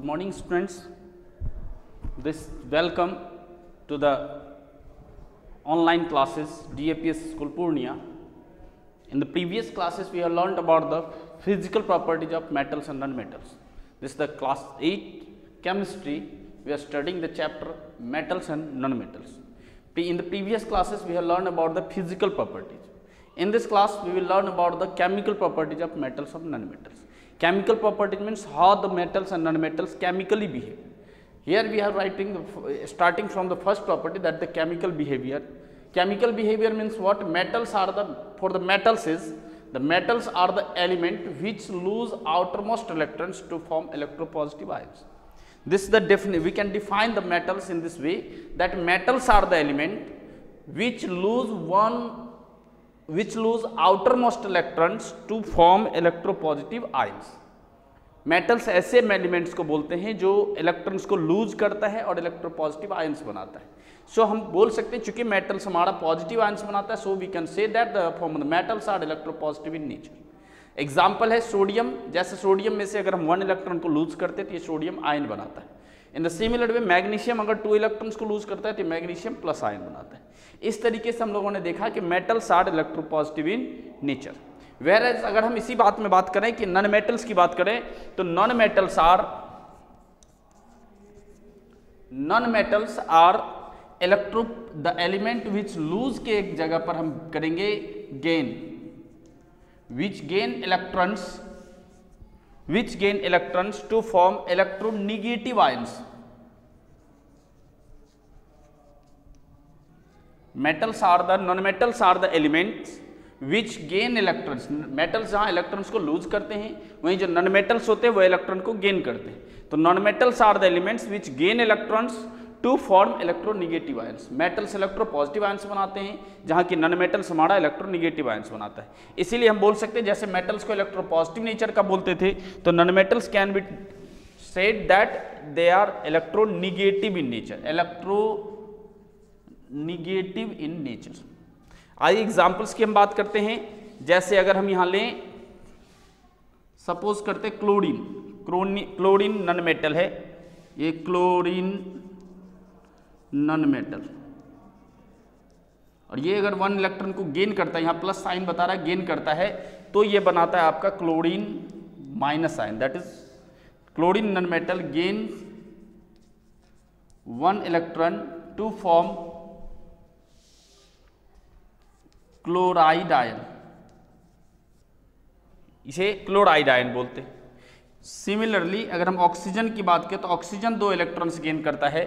Good morning, students. Welcome to the online classes DAPS School Purnia. In the previous classes, we have learned about the physical properties of metals and non-metals. This is the class 8 chemistry. We are studying the chapter metals and non-metals. In the previous classes, we have learned about the physical properties. In this class, we will learn about the chemical properties of metals and non-metals. Chemical properties means how the metals and non-metals chemically behave. Here we are starting from the first property, that the chemical behavior. Chemical behavior means what? Metals are the metals are the element which lose outermost electrons to form electropositive ions. This is the definition. We can define the metals in this way, that metals are the element which lose outermost electrons to form electropositive ions. Metals ऐसे elements को बोलते हैं जो electrons को loose करता है और electropositive ions बनाता है. सो हम बोल सकते हैं चूंकि मेटल्स हमारा पॉजिटिव आयंस बनाता है, so we can say that the form of the metals are electropositive in nature. Example है सोडियम. जैसे सोडियम में से अगर हम 1 इलेक्ट्रॉन को लूज करते हैं तो ये सोडियम आयन बनाता है. इन द सिमिलर वे मैग्नीशियम अगर 2 इलेक्ट्रॉन्स को लूज करता है तो मैग्नीशियम प्लस आयन बनाता है. इस तरीके से हम लोगों ने देखा कि metals are electropositive in nature. Whereas अगर हम इसी बात में बात करें कि नॉन मेटल्स की बात करें तो non metals are the element which lose के एक जगह पर हम करेंगे gain, which gain electrons to form electronegative ions. Non metals are the elements which gain electrons. Metals जहां इलेक्ट्रॉन्स को लूज करते हैं, वहीं जो नॉन मेटल्स होते हैं वो इलेक्ट्रॉन को गेन करते हैं. तो non metals are the elements which gain electrons to form electronegative ions. Metals electropositive ions बनाते हैं, जहां की नॉन मेटल्स हमारा इलेक्ट्रोनेगेटिव आयंस बनाता है. इसीलिए हम बोल सकते हैं जैसे मेटल्स को इलेक्ट्रोपॉजिटिव नेचर का बोलते थे, तो non metals can be said that they are electronegative in nature. Electronegative in nature. आइए एग्जाम्पल्स की हम बात करते हैं. जैसे अगर हम यहां लें, सपोज करते क्लोरीन नॉन मेटल है. ये क्लोरीन नॉन मेटल, और ये अगर 1 इलेक्ट्रॉन को गेन करता है, यहां प्लस साइन बता रहा है, गेन करता है, तो ये बनाता है आपका chlorine minus ion. That is chlorine non metal gain 1 electron to form chloride ion. इसे क्लोराइड आयन बोलते हैं. सिमिलरली अगर हम ऑक्सीजन की बात करें तो ऑक्सीजन 2 इलेक्ट्रॉन्स गेन करता है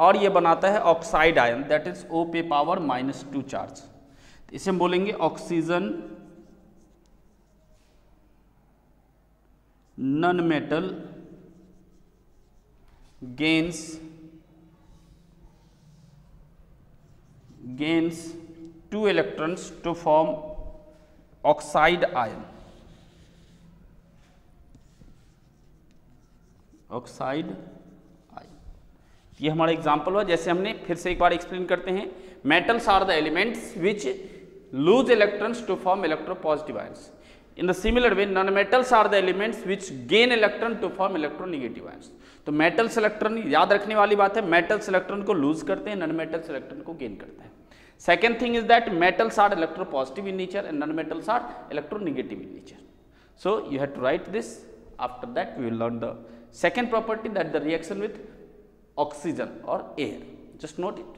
और यह बनाता है oxide ion, that is O पे पावर -2 चार्ज. इसे हम बोलेंगे oxygen non metal gains 2 electrons to form oxide ion. ये हमारा एग्जाम्पल हुआ. जैसे हमने फिर से एक बार एक्सप्लेन करते हैं. Metals are the elements which lose electrons to form electropositive ions. In the similar way non metals are the elements which gain electron to form electronegative ions. तो मेटल्स इलेक्ट्रॉन, याद रखने वाली बात है, मेटल्स इलेक्ट्रॉन को lose करते हैं, non metals electron को गेन करते हैं. Second thing is that metals are electropositive in nature and non-metals are electronegative in nature. So you have to write this. After that we will learn the second property, that the reaction with oxygen or air. Just note it.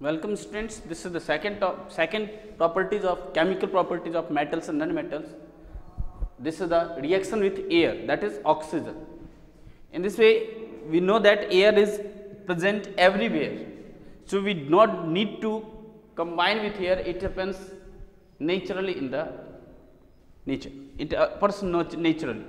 Welcome students. This is the second properties of chemical properties of metals and non-metals. This is the reaction with air, that is oxygen. In this way we know that air is present everywhere. So we not need to combine with air, it happens naturally in the nature, it occurs naturally.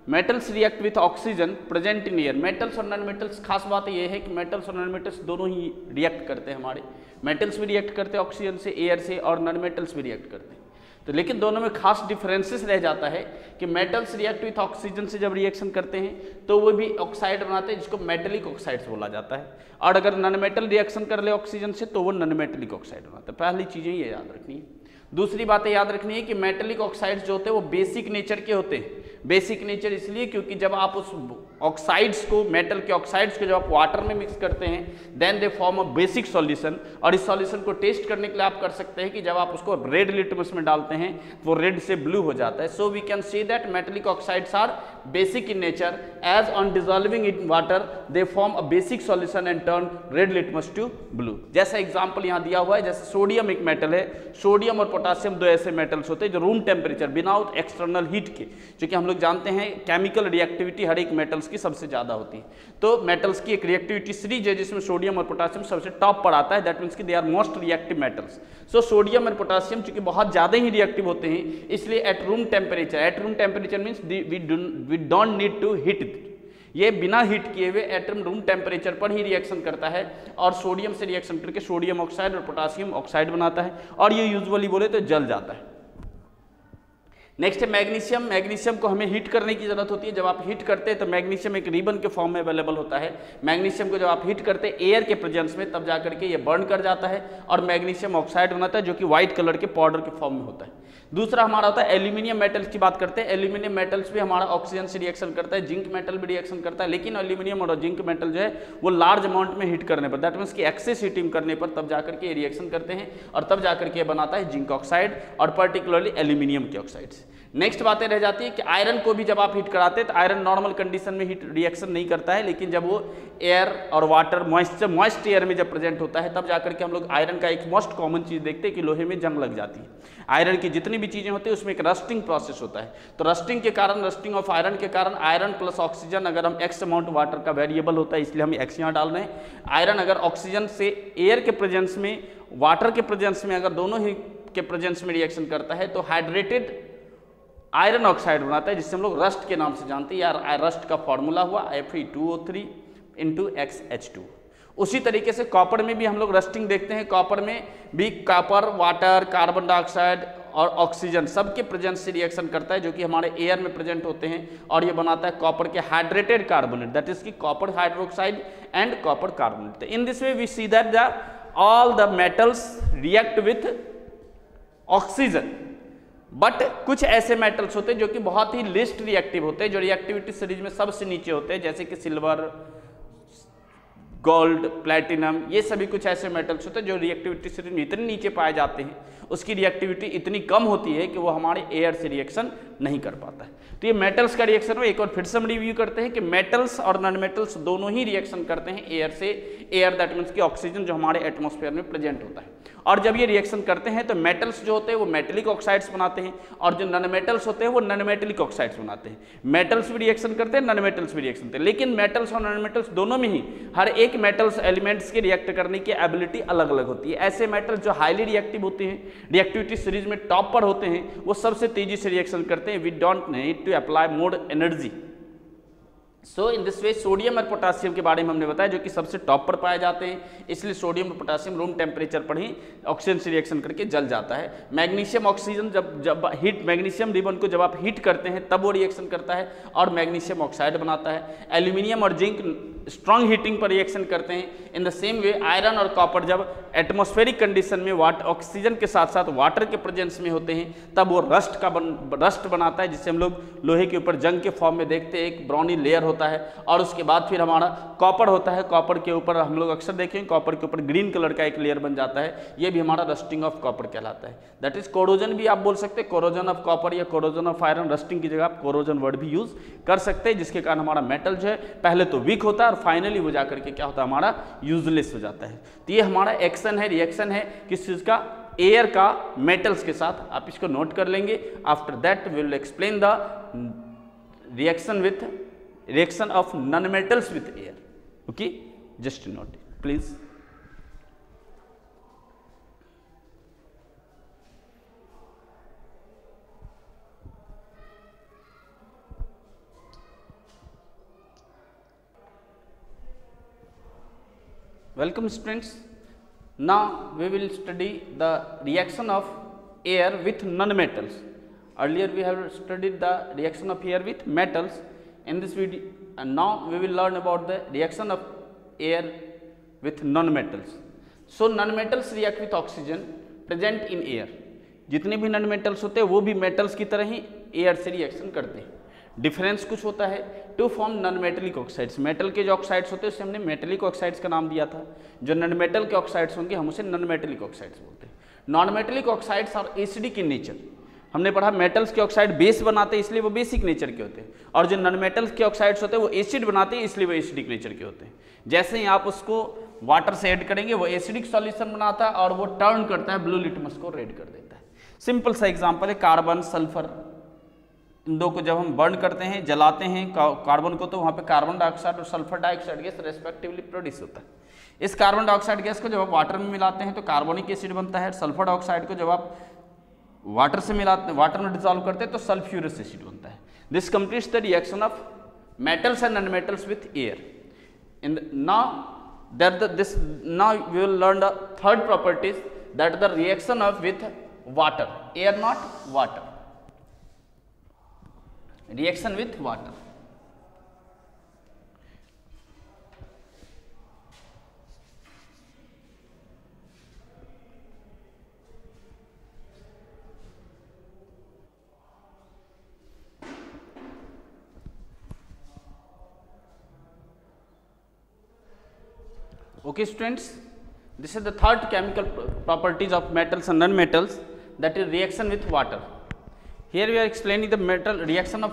Metals react with oxygen present in air. Metals और non metals खास बात ये है कि metals और non metals दोनों ही react करते हैं, हमारे मेटल्स भी रिएक्ट करते हैं ऑक्सीजन से, एयर से, और नॉन मेटल्स भी रिएक्ट करते हैं। तो लेकिन दोनों में खास डिफरेंसेस रह जाता है कि मेटल्स रिएक्ट विथ ऑक्सीजन से जब रिएक्शन करते हैं तो वो भी ऑक्साइड बनाते हैं जिसको मेटेलिक ऑक्साइड्स बोला जाता है, और अगर नॉन मेटल रिएक्शन कर ले ऑक्सीजन से तो वो नॉन मेटेलिक ऑक्साइड बनाता है। पहली चीज़ें ये याद रखनी है। दूसरी बात याद रखनी है कि मेटेलिक ऑक्साइड्स जो होते हैं वो बेसिक नेचर के होते हैं। बेसिक नेचर इसलिए क्योंकि जब आप उस ऑक्साइड्स को, मेटल के ऑक्साइड्स को जब आप वाटर में मिक्स करते हैं then they form a basic solution, और इस सॉल्यूशन को टेस्ट करने के लिए आप कर सकते हैं कि जब आप उसको रेड लिटमस में डालते हैं तो वो रेड से ब्लू हो जाता है। So we can see that metallic oxides are basic in nature, as on dissolving in water they form a basic solution and turn red litmus to blue. जैसा एग्जाम्पल यहाँ दिया हुआ है, जैसे सोडियम एक मेटल है, सोडियम और potassium दो ऐसे मेटल्स होते हैं जो room temperature without external heat के, क्योंकि हम लोग जानते हैं केमिकल रिएक्टिविटी हर एक मेटल्स की सबसे ज़्यादा होती है, तो मेटल्स की एक रिएक्टिविटी सीरीज है जिसमें सोडियम और पोटासियम सबसे टॉप पर आता है। दैट मीन्स कि they are most reactive metals. So sodium और पोटासियम चूंकि बहुत ज़्यादा ही रिएक्टिव होते हैं इसलिए at room temperature means we don't need to heat it, ये बिना हीट किए हुए एटम रूम टेम्परेचर पर ही रिएक्शन करता है और सोडियम से रिएक्शन करके सोडियम ऑक्साइड और पोटासियम ऑक्साइड बनाता है, और ये यूजुअली बोले तो जल जाता है। नेक्स्ट है मैग्नीशियम। मैग्नीशियम को हमें हीट करने की जरूरत होती है। जब आप हीट करते हैं तो मैग्नीशियम एक रिबन के फॉर्म में अवेलेबल होता है। मैग्नीशियम को जब आप हीट करते हैं एयर के प्रेजेंस में तब जाकर के ये बर्न कर जाता है और मैग्नीशियम ऑक्साइड बनाता है जो कि व्हाइट कलर के पाउडर के फॉर्म में होता है। दूसरा हमारा होता है एल्यूमिनियम मेटल्स की बात करते हैं। एल्यूमिनियम मेटल्स भी हमारा ऑक्सीजन से रिएक्शन करता है, जिंक मेटल भी रिएक्शन करता है, लेकिन एल्यूमिनियम और जिंक मेटल जो है वो लार्ज अमाउंट में हीट करने पर, दैट मीन्स कि एक्सेस हीटिंग करने पर तब जाकर के रिएक्शन करते हैं और तब जाकर के बनाता है जिंक ऑक्साइड और पर्टिकुलरली एल्यूमिनियम के ऑक्साइड्स। नेक्स्ट बातें रह जाती है कि आयरन को भी जब आप हीट कराते हैं तो आयरन नॉर्मल कंडीशन में हीट रिएक्शन नहीं करता है, लेकिन जब वो एयर और वाटर मॉइस्ट एयर में जब प्रेजेंट होता है तब जाकर के हम लोग आयरन का एक मोस्ट कॉमन चीज़ देखते हैं कि लोहे में जंग लग जाती है। आयरन की जितनी भी चीज़ें होती है उसमें एक रस्टिंग प्रोसेस होता है, तो रस्टिंग के कारण, रस्टिंग ऑफ आयरन के कारण आयरन प्लस ऑक्सीजन, अगर हम एक्स अमाउंट वाटर का वेरिएबल होता है इसलिए हम एक्स यहाँ डाल रहे हैं। आयरन अगर ऑक्सीजन से एयर के प्रेजेंस में, वाटर के प्रेजेंस में, अगर दोनों ही के प्रेजेंस में रिएक्शन करता है तो हाइड्रेटेड आयरन ऑक्साइड बनाता है जिससे हम लोग रस्ट के नाम से जानते हैं। यार रस्ट का फॉर्मूला हुआ Fe2O3 × XH2। उसी तरीके से कॉपर में भी हम लोग रस्टिंग देखते हैं। कॉपर में भी कॉपर, वाटर, कार्बन डाइऑक्साइड और ऑक्सीजन सबके प्रेजेंस से रिएक्शन करता है जो कि हमारे एयर में प्रेजेंट होते हैं और ये बनाता है कॉपर के हाइड्रेटेड कार्बोनेट, दैट इज की copper hydroxide and copper carbonate. In this way we see that all the metals react with oxygen, but कुछ ऐसे मेटल्स होते हैं जो कि बहुत ही लिस्ट रिएक्टिव होते हैं, जो रिएक्टिविटी सीरीज में सबसे नीचे होते हैं, जैसे कि सिल्वर, गोल्ड, प्लैटिनम, ये सभी कुछ ऐसे मेटल्स होते हैं जो रिएक्टिविटी सीरीज में इतने नीचे पाए जाते हैं, उसकी रिएक्टिविटी इतनी कम होती है कि वो हमारे एयर से रिएक्शन नहीं कर पाता है। तो ये मेटल्स का रिएक्शन हो, एक और फिर से हम रिव्यू करते हैं कि मेटल्स और नॉन मेटल्स दोनों ही रिएक्शन करते हैं एयर से। एयर दैट मीन्स कि ऑक्सीजन जो हमारे एटमॉस्फेयर में प्रेजेंट होता है, और जब ये रिएक्शन करते हैं तो मेटल्स जो होते हैं वो मेटेलिक ऑक्साइड्स बनाते हैं और जो नॉन मेटल्स होते हैं वो नॉन मेटेलिक ऑक्साइड्स बनाते हैं। मेटल्स भी रिएक्शन करते हैं, नॉन मेटल्स भी रिएक्शन करते हैं, लेकिन मेटल्स और नॉन मेटल्स दोनों में ही हर एक मेटल्स एलिमेंट्स के रिएक्ट करने की एबिलिटी अलग अलग होती है। ऐसे मेटल्स जो हाईली रिएक्टिव होते हैं, रिएक्टिविटी सीरीज में टॉप पर होते हैं, वो सबसे तेजी से रिएक्शन करते हैं। We don't need to apply more energy. So in this way sodium और पोटासियम के बारे में हमने बताया जो कि सबसे टॉप पर पाए जाते हैं, इसलिए सोडियम और पोटासियम रूम टेम्परेचर पर ही ऑक्सीजन से रिएक्शन करके जल जाता है। मैग्नीशियम ऑक्सीजन जब हीट, मैग्नीशियम रिबन को जब आप हीट करते हैं तब वो रिएक्शन करता है और मैग्नीशियम ऑक्साइड बनाता है। एल्यूमिनियम और जिंक स्ट्रॉन्ग हीटिंग पर रिएक्शन करते हैं। In the same way iron और कॉपर जब एटमॉस्फेरिक कंडीशन में ऑक्सीजन के साथ साथ वाटर के प्रेजेंस में होते हैं तब वो रस्ट बनाता है, जिससे हम लोग लोहे के ऊपर जंग के फॉर्म में देखते हैं, एक ब्राउनी लेयर होता है। और उसके बाद फिर हमारा कॉपर होता है, कॉपर के ऊपर हम लोग अक्सर देखें कॉपर के ऊपर ग्रीन कलर का एक लेयर बन जाता है, ये भी हमारा रस्टिंग ऑफ कॉपर कहलाता है। दैट इज कोरोजन भी आप बोल सकते हैं, कोरोजन ऑफ कॉपर या कोरोजन ऑफ आयरन। रस्टिंग की जगह आप कोरोजन वर्ड भी यूज कर सकते हैं, जिसके कारण हमारा मेटल जो है पहले तो वीक होता है और फाइनली वो जाकर के क्या होता है, हमारा यूजलेस हो जाता है। तो ये हमारा एक्शन है, रिएक्शन है किस चीज का, एयर का मेटल्स के साथ। आप इसको नोट कर लेंगे। After that we will explain the reaction of non-metals with air. Okay, just note it, please. Welcome students. Now we will study the reaction of air with non-metals. Earlier we have studied the reaction of air with metals. In this video, and now we will learn about the reaction of air with non-metals. So non-metals react with oxygen present in air. जितने भी non-metals होते हैं वो भी metals की तरह ही air से reaction करते हैं. डिफरेंस कुछ होता है to form non metallic oxides. Metal के जो ऑक्साइड्स होते हैं उसे हमने मेटेलिक ऑक्साइड्स का नाम दिया था. जो नॉन मेटल के ऑक्साइड्स होंगे हम उसे नॉन मेटेलिक ऑक्साइड्स बोलते हैं. Non metallic oxides are acidic in nature. हमने पढ़ा मेटल्स के ऑक्साइड बेस बनाते हैं इसलिए वो बेसिक नेचर के होते हैं, और जो नॉन मेटल्स के ऑक्साइड्स होते हैं वो एसिड बनाते हैं इसलिए वो एसिडिक नेचर के होते हैं. जैसे ही आप उसको वाटर से ऐड करेंगे वो एसिडिक सॉल्यूशन बनाता है और वो टर्न करता है ब्लू लिटमस को रेड कर देता है. सिंपल सा एग्जाम्पल है कार्बन सल्फर. इन दो को जब हम बर्न करते हैं, जलाते हैं कार्बन को, तो वहाँ पे कार्बन डाइऑक्साइड और sulphur dioxide gas respectively produce होता है. इस कार्बन डाइऑक्साइड गैस को जब आप वाटर में मिलाते हैं तो कार्बोनिक एसिड बनता है. सल्फर डाइऑक्साइड को जब आप वाटर से मिलाते, वाटर में डिसॉल्व करते हैं तो सल्फ्यूरस एसिड बनता है. This completes the reaction of metals and non metals with air. Now we will learn the third properties, that the reaction of with water. Air not water. Reaction with water. Okay students, this is the third chemical properties of metals and non-metals, that is reaction with water. Here we are explaining the reaction of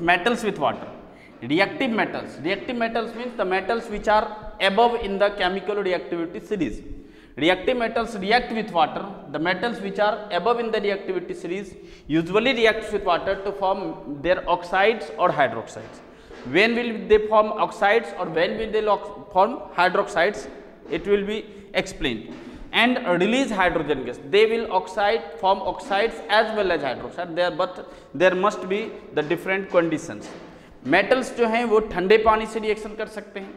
metals with water. Reactive metals. Reactive metals means the metals which are above in the chemical reactivity series. Reactive metals react with water. The metals which are above in the reactivity series usually react with water to form their oxides or hydroxides. When will they form oxides or when will they form hydroxides? It will be explained. And release hydrogen gas. They will form oxides as well as hydroxide. But there must be the different conditions. Metals जो हैं वो ठंडे पानी से reaction कर सकते हैं,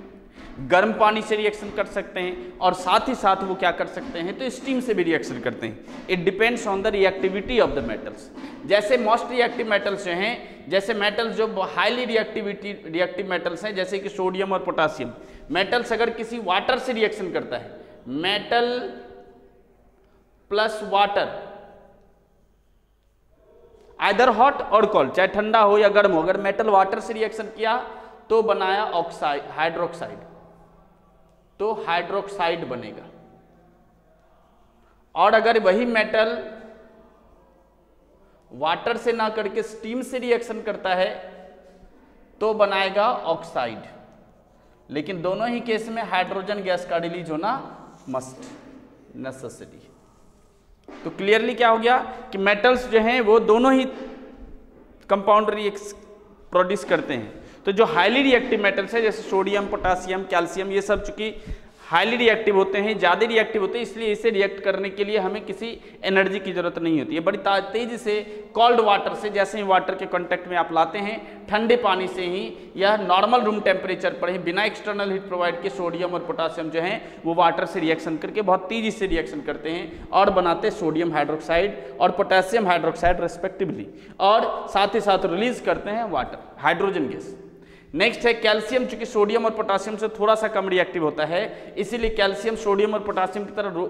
गर्म पानी से रिएक्शन कर सकते हैं, और साथ ही साथ वो क्या कर सकते हैं तो स्टीम से भी रिएक्शन करते हैं. It depends on the reactivity of the metals. जैसे मोस्ट रिएक्टिव मेटल्स जो हैं, जैसे मेटल्स जो हाईली रिएक्टिव मेटल्स हैं जैसे कि सोडियम और पोटासियम. मेटल्स अगर किसी वाटर से रिएक्शन करता है, metal plus water, either hot और कोल्ड, चाहे ठंडा हो या गर्म हो, अगर मेटल वाटर से रिएक्शन किया तो बनाया ऑक्साइड, हाइड्रोक्साइड, तो हाइड्रोक्साइड बनेगा. और अगर वही मेटल वाटर से ना करके स्टीम से रिएक्शन करता है तो बनाएगा ऑक्साइड. लेकिन दोनों ही केस में हाइड्रोजन गैस का रिलीज होना मस्ट, नेसेसरी. तो क्लियरली क्या हो गया कि मेटल्स जो हैं वो दोनों ही कंपाउंड प्रोड्यूस करते हैं. तो जो हाईली रिएक्टिव मेटल्स है जैसे सोडियम, पोटासियम, कैल्शियम, ये सब चूंकि हाईली रिएक्टिव होते हैं, ज़्यादा रिएक्टिव होते हैं, इसलिए इसे रिएक्ट करने के लिए हमें किसी एनर्जी की जरूरत नहीं होती है. बड़ी तेजी से कोल्ड वाटर से, जैसे ही वाटर के कांटेक्ट में आप लाते हैं, ठंडे पानी से ही या नॉर्मल रूम टेम्परेचर पर ही बिना एक्सटर्नल हीट प्रोवाइड के सोडियम और पोटासियम जो हैं वो वाटर से रिएक्शन करके बहुत तेजी से रिएक्शन करते हैं और बनाते हैं सोडियम हाइड्रोक्साइड और पोटासियम हाइड्रोक्साइड रेस्पेक्टिवली, और साथ ही साथ रिलीज करते हैं वाटर, हाइड्रोजन गैस. नेक्स्ट है कैल्शियम. चूंकि सोडियम और पोटासियम से थोड़ा सा कम रिएक्टिव होता है, इसीलिए कैल्शियम सोडियम और पोटासियम की तरह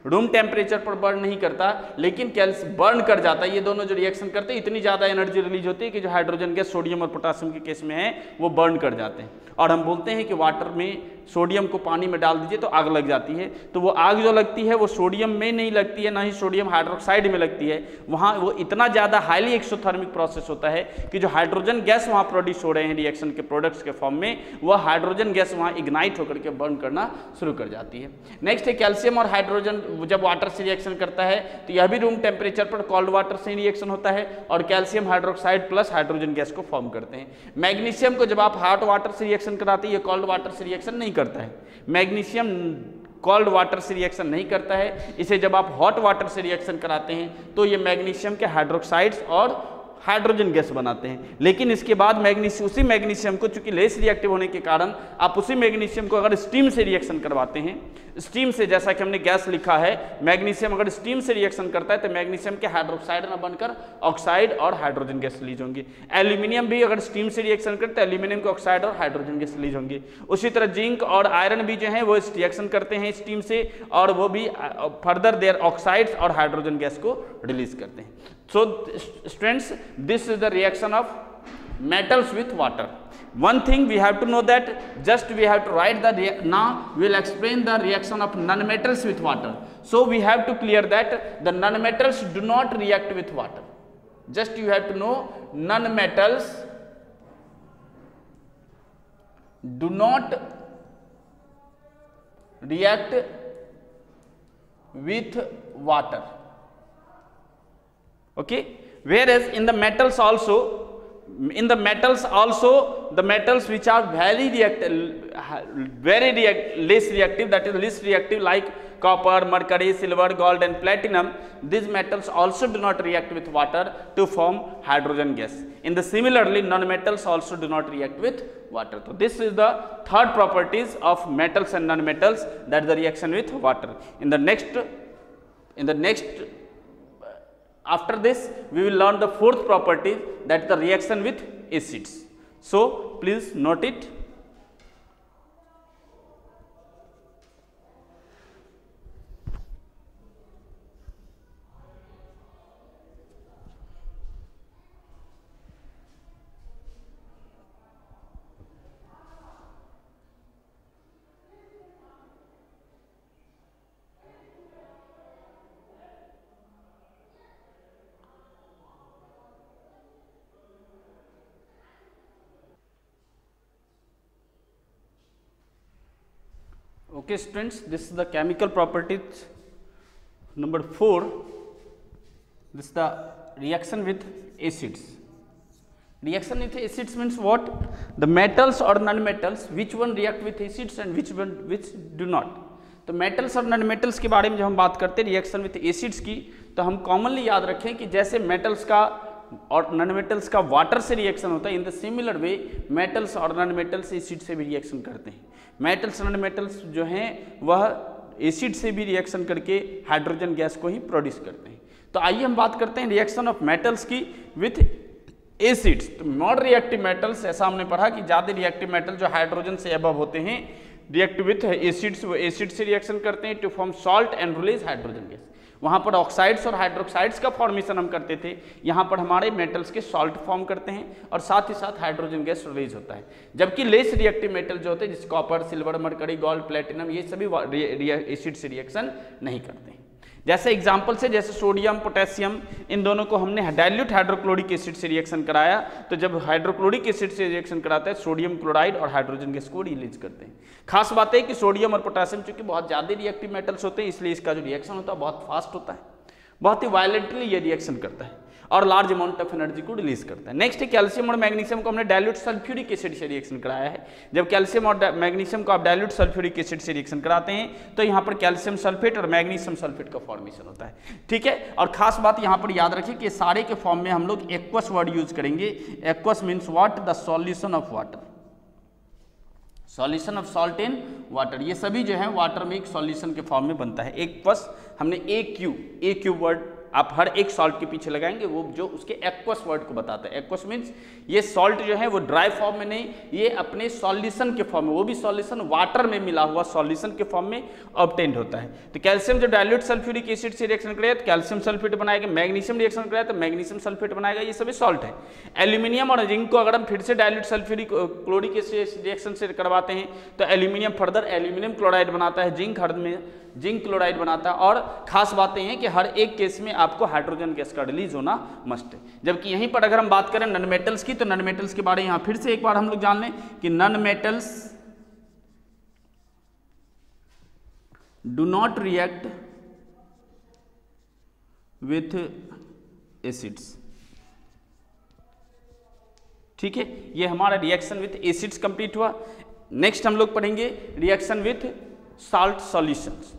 रूम टेम्परेचर पर बर्न नहीं करता, लेकिन कैल्शियम बर्न कर जाता है. ये दोनों जो रिएक्शन करते हैं इतनी ज़्यादा एनर्जी रिलीज होती है कि जो हाइड्रोजन गैस सोडियम और पोटासियम के केस में है वो बर्न कर जाते हैं. और हम बोलते हैं कि वाटर में सोडियम को पानी में डाल दीजिए तो आग लग जाती है. तो वो आग जो लगती है वो सोडियम में नहीं लगती है, ना ही सोडियम हाइड्रोक्साइड में लगती है. वहाँ वो इतना ज़्यादा हाईली एक्सोथर्मिक प्रोसेस होता है कि जो हाइड्रोजन गैस वहाँ प्रोड्यूस हो रहे हैं रिएक्शन के प्रोडक्ट्स के फॉर्म में, वह हाइड्रोजन गैस वहाँ इग्नाइट होकर के बर्न करना शुरू कर जाती है. नेक्स्ट है कैल्शियम और हाइड्रोजन जब वाटर से रिएक्शन करता है तो यह भी रूम टेम्परेचर पर कोल्ड वाटर से रिएक्शन होता है और calcium hydroxide plus hydrogen gas को फॉर्म करते हैं. मैग्नीशियम को जब आप हॉट वाटर से रिएक्शन कराते हैं, ये कोल्ड वाटर से रिएक्शन नहीं करता है. मैग्नीशियम कोल्ड वाटर से रिएक्शन नहीं करता है. इसे जब आप हॉट वाटर से रिएक्शन कराते हैं तो ये मैग्नीशियम के हाइड्रोक्साइड्स और हाइड्रोजन गैस बनाते हैं। लेकिन इसके बाद मैग्नीशियम, उसी मैग्नीशियम को चूंकि लेस रिएक्टिव होने के कारण आप उसी मैग्नीशियम को अगर स्टीम से रिएक्शन करवाते हैं, स्टीम से, जैसा कि हमने गैस लिखा है, मैग्नीशियम अगर स्टीम से रिएक्शन करता है तो मैग्नीशियम के हाइड्रोक्साइड ना बनकर ऑक्साइड और हाइड्रोजन गैस रिलीज होंगी। एल्यूमिनियम भी अगर स्टीम से रिएक्शन करते हैं एल्यूमिनियम के ऑक्साइड और हाइड्रोजन गैस रिलीज होंगी। उसी तरह जिंक और आयरन भी जो है वो रिएक्शन करते हैं स्टीम से और वो भी फर्दर देयर ऑक्साइड्स और हाइड्रोजन गैस को रिलीज करते हैं। So students, this is the reaction of metals with water. One thing we have to know that just we have to write the now we will explain the reaction of nonmetals with water. So we have to clear that the nonmetals do not react with water. Just you have to know nonmetals do not react with water. Okay, whereas in the metals also, the metals which are very less reactive, that is least reactive, like copper, mercury, silver, gold and platinum, these metals also do not react with water to form hydrogen gas. In the similarly, non-metals also do not react with water. So this is the third properties of metals and non-metals, that is the reaction with water. In the next after this we will learn the fourth property, that is the reaction with acids. So please note it. Okay students, this is the chemical properties number 4. This is the reaction with acids. Reaction with acids means what? The metals or non-metals, which one react with acids and which do not. तो metals और non-metals के बारे में जब हम बात करते हैं reaction with acids की, तो हम commonly याद रखें कि जैसे metals का और non-metals का water से reaction होता है, in the similar way metals और non-metals acid से भी reaction करते हैं। मेटल्स नॉन मेटल्स जो हैं वह एसिड से भी रिएक्शन करके हाइड्रोजन गैस को ही प्रोड्यूस करते हैं। तो आइए हम बात करते हैं रिएक्शन ऑफ मेटल्स की विथ एसिड्स। तो नॉन रिएक्टिव मेटल्स, ऐसा हमने पढ़ा कि ज़्यादा रिएक्टिव मेटल जो हाइड्रोजन से अबव होते हैं रिएक्ट विथ एसिड्स, वो एसिड से रिएक्शन करते हैं to form salt and release hydrogen gas. वहाँ पर ऑक्साइड्स और हाइड्रोक्साइड्स का फॉर्मेशन हम करते थे, यहाँ पर हमारे मेटल्स के सॉल्ट फॉर्म करते हैं और साथ ही साथ हाइड्रोजन गैस रिलीज होता है। जबकि लेस रिएक्टिव मेटल जो होते हैं, जैसे copper, silver, mercury, gold, platinum, ये सभी एसिड से रिएक्शन नहीं करते हैं। जैसे एग्जाम्पल से, जैसे सोडियम, पोटेशियम, इन दोनों को हमने डाइल्यूट हाइड्रोक्लोरिक एसिड से रिएक्शन कराया, तो जब हाइड्रोक्लोरिक एसिड से रिएक्शन कराता है सोडियम क्लोराइड और हाइड्रोजन गैस को रिलीज करते हैं। खास बात है कि सोडियम और पोटेशियम चूंकि बहुत ज़्यादा रिएक्टिव मेटल्स होते हैं, इसलिए इसका जो रिएक्शन होता है बहुत फास्ट होता है, बहुत ही वायलेंटली ये रिएक्शन करता है और लार्ज अमाउंट ऑफ एनर्जी को रिलीज करता है। नेक्स्ट है कैल्शियम और मैग्नीशियम को हमने डाइल्यूट सल्फ्यूरिक एसिड से रिएक्शन कराया है। जब कैल्शियम और मैग्नीशियम को आप डाइल्यूट सल्फ्यूरिक एसिड से रिएक्शन कराते हैं तो यहाँ पर कैल्शियम सल्फेट और मैग्नीशियम सल्फेट का फॉर्मेशन होता है। ठीक है, और खास बात यहाँ पर याद रखिए कि सारे के फॉर्म में हम लोग एक्वस वर्ड यूज करेंगे। Aqueous means what? The solution of water, solution of salt in water. ये सभी जो है वाटर में एक सॉल्यूशन के फॉर्म में बनता है। एक्वस हमने ए क्यू वर्ड आप हर एक सॉल्ट के पीछे लगाएंगे, वो जो उसके एक्वस वर्ड को बताता है। एक्वस मीन्स ये सॉल्ट जो है वो ड्राई फॉर्म में नहीं, ये अपने सॉल्यूशन के फॉर्म में, वो भी सॉल्यूशन वाटर में मिला हुआ सॉल्यूशन के फॉर्म में ऑब्टेन्ड होता है। तो कैल्शियम जो डाइल्यूट सल्फ्यूरिक एसिड से रिएक्शन करेगा तो कैल्शियम सल्फेट बनाएगा, मैग्नीशियम रिएक्शन करेगा तो मैग्नीशियम सल्फेट बनाएगा, ये सभी सॉल्ट है। एल्यूमिनियम और जिंक को अगर हम फिर से dilute sulphuric chloric acid reaction से करवाते हैं तो एल्यूमिनियम फर्दर एल्यूमिनियम क्लोराइड बनाता है, जिंक हर में जिंक क्लोराइड बनाता है। और खास बातें हैं कि हर एक केस में आपको हाइड्रोजन गैस का रिलीज होना मस्ट है। जबकि यहीं पर अगर हम बात करें नॉन मेटल्स की, तो नॉन मेटल्स के बारे में यहाँ फिर से एक बार हम लोग जान लें कि non metals do not react with acids. ठीक है, ये हमारा रिएक्शन विथ एसिड्स कंप्लीट हुआ। नेक्स्ट हम लोग पढ़ेंगे reaction with salt solutions.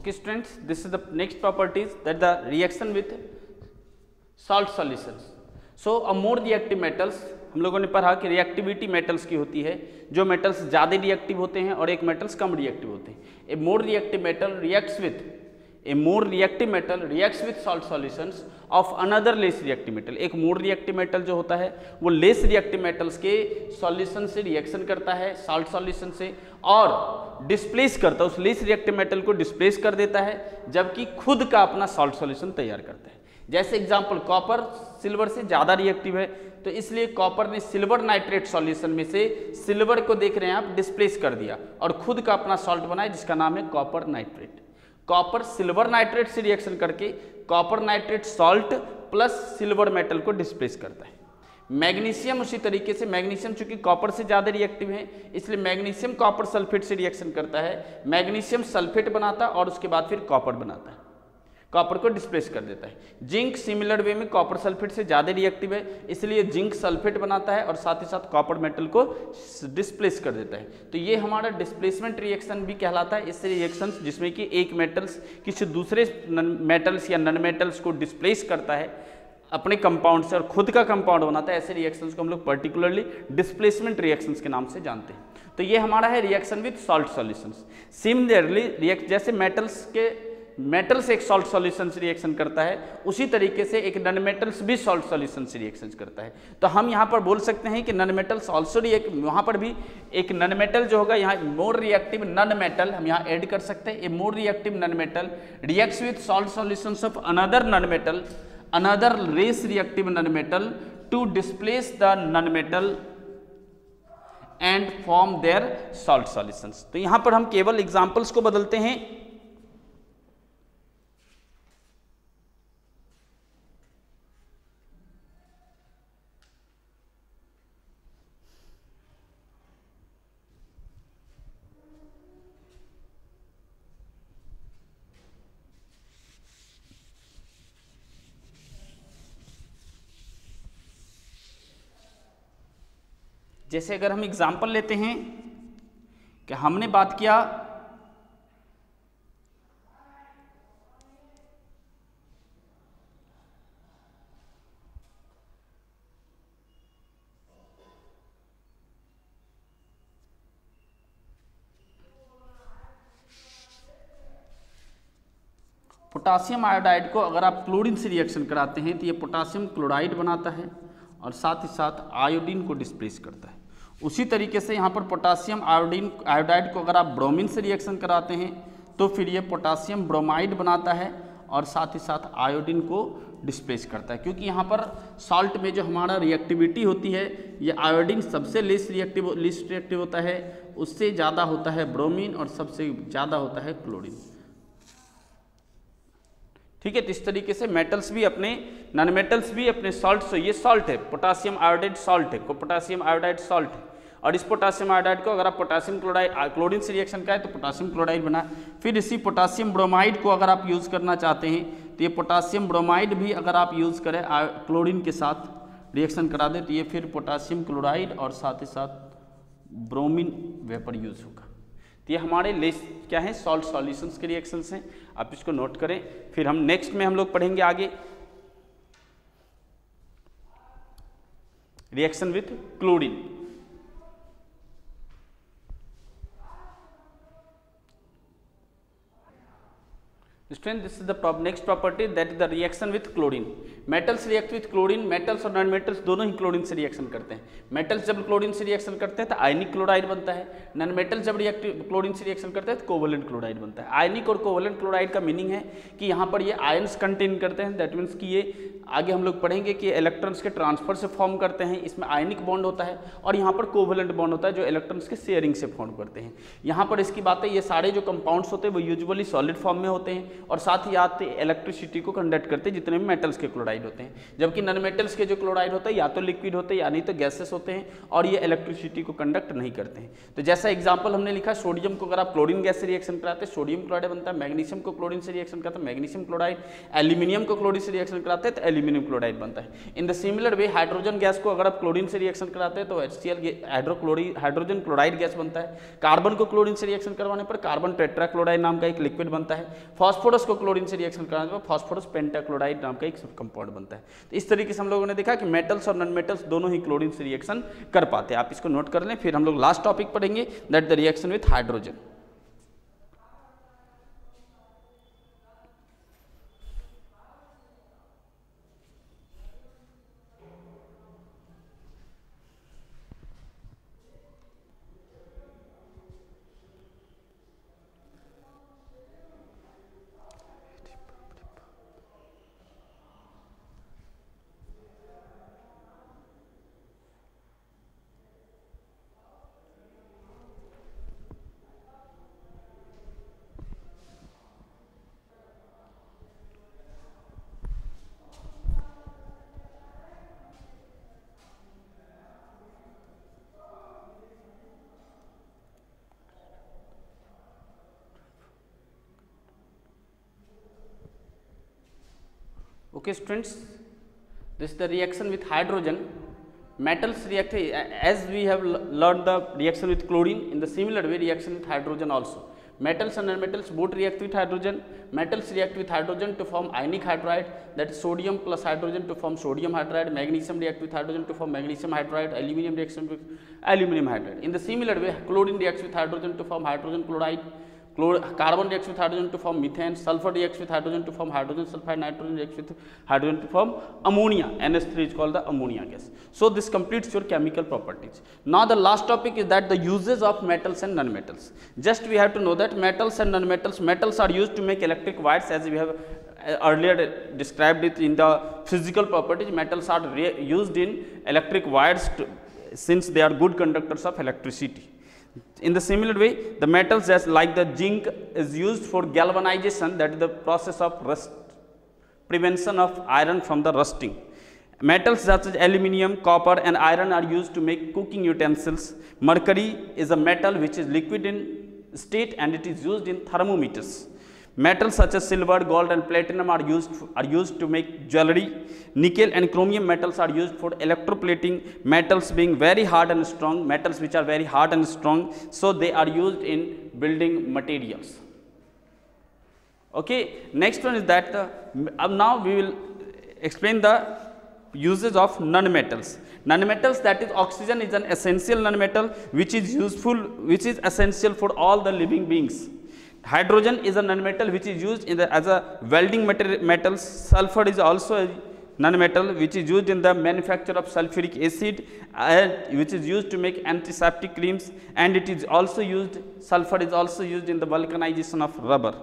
Okay students, this is the next properties that the reaction with salt solutions. So a more reactive metals, हम लोगों ने पढ़ा कि रिएक्टिविटी मेटल्स की होती है, जो मेटल्स ज़्यादा रिएक्टिव होते हैं और एक मेटल्स कम रिएक्टिव होते हैं. A more reactive metal reacts with salt solutions of another less reactive metal. एक मोर रिएक्टिव मेटल जो होता है वो लेस रिएक्टिव मेटल्स के सॉल्यूशन से रिएक्शन करता है साल्ट सॉल्यूशन से और डिस्प्लेस करता है, उस लेस रिएक्टिव मेटल को डिस्प्लेस कर देता है, जबकि खुद का अपना सॉल्ट सॉल्यूशन तैयार करता है. जैसे एग्जांपल, कॉपर सिल्वर से ज़्यादा रिएक्टिव है, तो इसलिए कॉपर ने सिल्वर नाइट्रेट सॉल्यूशन में से सिल्वर को देख रहे हैं आप डिस्प्लेस कर दिया और खुद का अपना सॉल्ट बनाया जिसका नाम है copper nitrate. Copper silver nitrate से रिएक्शन करके copper nitrate salt plus silver metal को डिस्प्लेस करता है. मैग्नीशियम उसी तरीके से, मैग्नीशियम चूंकि कॉपर से ज़्यादा रिएक्टिव है इसलिए मैग्नीशियम कॉपर सल्फेट से रिएक्शन करता है, मैग्नीशियम सल्फेट बनाता है और उसके बाद फिर कॉपर बनाता है, कॉपर को डिस्प्लेस कर देता है. जिंक सिमिलर वे में कॉपर सल्फेट से ज़्यादा रिएक्टिव है इसलिए जिंक सल्फेट बनाता है और साथ ही साथ कॉपर मेटल को डिस्प्लेस कर देता है. तो ये हमारा डिस्प्लेसमेंट रिएक्शन भी कहलाता है. इससे रिएक्शंस जिसमें कि एक मेटल्स किसी दूसरे मेटल्स या नॉन मेटल्स को डिस्प्लेस करता है अपने कंपाउंड से और खुद का कंपाउंड बनाता है, ऐसे रिएक्शंस को हम लोग पर्टिकुलरली डिस्प्लेसमेंट रिएक्शंस के नाम से जानते हैं. तो ये हमारा है reaction with salt solutions. Similarly जैसे मेटल्स एक सॉल्ट सॉल्यूशन से रिएक्शन करता है, उसी तरीके से एक नॉन मेटल्स भी सॉल्ट सॉल्यूशन से रिएक्शन करता है. तो हम यहाँ पर बोल सकते हैं कि नॉन मेटल्स ऑल्सो रिएक्ट, वहाँ पर भी एक नॉन मेटल जो होगा, यहाँ मोर रिएक्टिव नॉन मेटल हम यहाँ ऐड कर सकते हैं. A more reactive non metal reacts with salt solutions of another non metal, another less reactive non metal to displace the non metal and form their salt solutions. तो यहाँ पर हम केवल एग्जाम्पल्स को बदलते हैं. जैसे अगर हम एग्जाम्पल लेते हैं कि हमने बात किया पोटासियम आयोडाइड को अगर आप क्लोरीन से रिएक्शन कराते हैं तो ये पोटासियम क्लोराइड बनाता है और साथ ही साथ आयोडीन को डिस्प्लेस करता है. उसी तरीके से यहाँ पर पोटासियम आयोडाइड को अगर आप ब्रोमीन से रिएक्शन कराते हैं तो फिर ये पोटासियम ब्रोमाइड बनाता है और साथ ही साथ आयोडीन को डिस्प्लेस करता है. क्योंकि यहाँ पर सॉल्ट में जो हमारा रिएक्टिविटी होती है ये आयोडीन सबसे लेस रिएक्टिव होता है, उससे ज़्यादा होता है ब्रोमीन और सबसे ज़्यादा होता है क्लोरीन. ठीक है, तो इस तरीके से मेटल्स भी अपने नॉन मेटल्स भी अपने सॉल्ट से, ये सॉल्ट है पोटासियम आयोडाइड सॉल्ट है, पोटासियम आयोडाइड सॉल्ट है और इस पोटासियम आयोडाइड को अगर आप पोटासियम क्लोरीन से रिएक्शन करें तो पोटासियम क्लोराइड बना. फिर इसी पोटासियम ब्रोमाइड को अगर आप यूज़ करना चाहते हैं तो ये पोटासियम ब्रोमाइड भी अगर आप यूज़ करें क्लोरीन के साथ रिएक्शन करा दें तो ये फिर पोटासियम क्लोराइड और साथ ही साथ ब्रोमीन वेपर यूज़ होगा. तो ये हमारे लेस क्या है सॉल्ट सॉल्यूशंस के रिएक्शंस हैं, आप इसको नोट करें. फिर हम नेक्स्ट में हम लोग पढ़ेंगे आगे reaction with chlorine. Students, this is the next property that is the reaction with chlorine. Metals react with chlorine. Metals और नॉन मेटल्स दोनों ही क्लोरीन से रिएक्शन करते हैं. मेटल्स जब क्लोरीन से रिएक्शन करते हैं तो आयनिक क्लोराइड बनता है. नॉन मेटल जब क्लोरीन से रिएक्शन करते हैं तो कोवलेंट क्लोराइड बनता है. आयनिक और कोवलेंट क्लोराइड का मीनिंग है कि यहाँ पर ये आयन्स कंटेन करते हैं. दैट मीन्स कि ये आगे हम लोग पढ़ेंगे कि इलेक्ट्रॉन्स के ट्रांसफर से फॉर्म करते हैं. इसमें आयनिक बॉन्ड होता है और यहाँ पर कोवलेंट बॉन्ड होता है जो इलेक्ट्रॉन्स के शेयरिंग से फॉर्म करते हैं. यहाँ पर इसकी बात है, ये सारे जो कंपाउंड्स होते हैं वो यूजुअली सॉलिड फॉर्म में होते हैं और साथ ही इलेक्ट्रिसिटी को कंडक्ट करते हैं जितने भी मेटल्स के क्लोराइड होते हैं. जबकि नॉन मेटल्स के जो क्लोराइड होता है या तो लिक्विड होते हैं या नहीं तो गैसेस होते हैं और ये इलेक्ट्रिसिटी को कंडक्ट नहीं करते हैं. तो जैसा एग्जांपल हमने लिखा, सोडियम को अगर आप क्लोरीन गैस से रिएक्शन कराते हैं सोडियम क्लोराइड बनता है. मैग्नीशियम को क्लोरीन से रिएक्शन कराते हैं मैग्नीशियम क्लोराइड. एल्यूमिनियम को क्लोरीन से रिएक्शन कराते हैं तो एल्यूमिनियम क्लोराइड बनता है। इन the similar way hydrogen gas को अगर आप क्लोरीन से रिएक्शन कराते हैं तो HCl हाइड्रोजन क्लोराइड गैस बनता है। कार्बन को क्लोरीन से रिएक्शन करवाने पर कार्बन टेट्राक्लोराइड नाम का एक लिक्विड बनता है। फॉस्फोरस को क्लोरीन से रिएक्शन कराने पर फॉस्फोरस पेंटाक्लोराइड नाम का एक सब कंपाउंड बनता है। तो इस तरीके से हम लोगों ने देखा कि मेटल्स और नॉन मेटल्स दोनों ही क्लोरीन से रिएक्शन कर पाते हैं। आप इसको नोट कर लें। फिर हम लोग लास्ट टॉपिक पढ़ेंगे, that the reaction with hydrogen. Okay students, this is the reaction with hydrogen. Metals react, as we have learned the reaction with chlorine, in the similar way reaction with hydrogen also. Metals and nonmetals both react with hydrogen. Metals react with hydrogen to form ionic hydride, that is sodium plus hydrogen to form sodium hydride. Magnesium react with hydrogen to form magnesium hydride. Aluminum reaction with aluminum hydride. In the similar way, chlorine reacts with hydrogen to form hydrogen chloride. Carbon reacts with hydrogen to form methane. Sulfur reacts with hydrogen to form hydrogen sulfide. Nitrogen reacts with hydrogen to form ammonia. NH3 is called the ammonia gas. So this completes your chemical properties. Now the last topic is that the uses of metals and nonmetals. Just we have to know that metals and nonmetals. Metals are used to make electric wires, as we have earlier described it in the physical properties. Metals are used in electric wires since they are good conductors of electricity. In the similar way, the metals as like the zinc is used for galvanization, that is the process of rust, prevention of iron from the rusting. Metals such as aluminium, copper and iron are used to make cooking utensils. Mercury is a metal which is liquid in state and it is used in thermometers. Metals such as silver, gold and platinum are used to make jewelry. Nickel and chromium metals are used for electroplating. Metals being very hard and strong, metals which are very hard and strong, so they are used in building materials. Okay, next one is that now we will explain the uses of nonmetals. Nonmetals, that is oxygen is an essential nonmetal which is essential for all the living beings. Hydrogen is a nonmetal which is used in as a welding metals. Sulfur is also a nonmetal which is used in the manufacture of sulfuric acid, which is used to make antiseptic creams, and it is also used, sulfur is also used in the vulcanization of rubber.